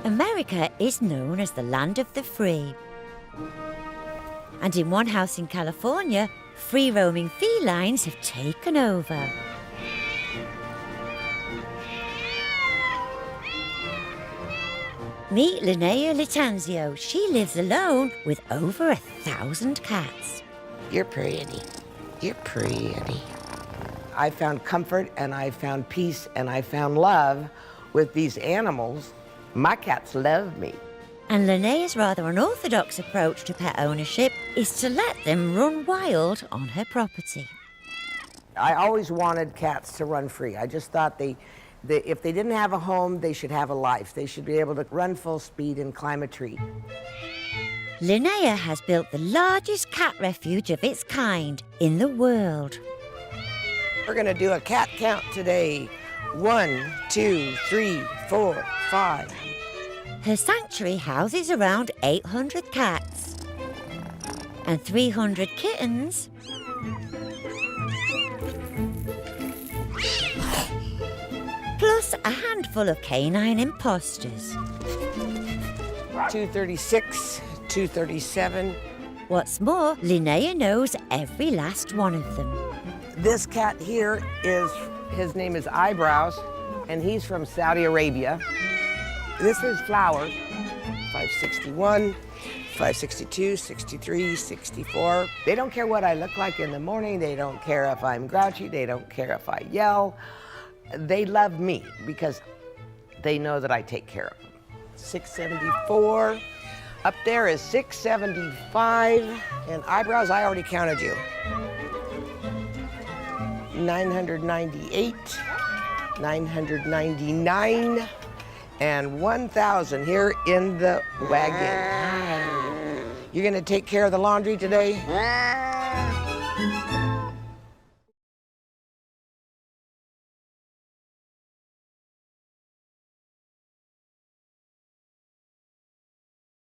America is known as the land of the free. And in one house in California, free-roaming felines have taken over. Meet Linnea Litanzio. She lives alone with over 1,000 cats. You're pretty. You're pretty. I found comfort and I found peace and I found love with these animals. My cats love me. And Linnea's rather unorthodox approach to pet ownership is to let them run wild on her property. I always wanted cats to run free. I just thought if they didn't have a home, they should have a life. They should be able to run full speed and climb a tree. Linnea has built the largest cat refuge of its kind in the world. We're gonna do a cat count today. 1, 2, 3, 4, 5. Her sanctuary houses around 800 cats and 300 kittens, plus a handful of canine imposters. 236, 237. What's more, Linnea knows every last one of them. This cat here his name is Eyebrows, and he's from Saudi Arabia. This is Flower, 561, 562, 63, 64. They don't care what I look like in the morning. They don't care if I'm grouchy. They don't care if I yell. They love me because they know that I take care of them. 674. Up there is 675. And Eyebrows, I already counted you. 998, 999, and 1,000 here in the wagon. You're gonna take care of the laundry today?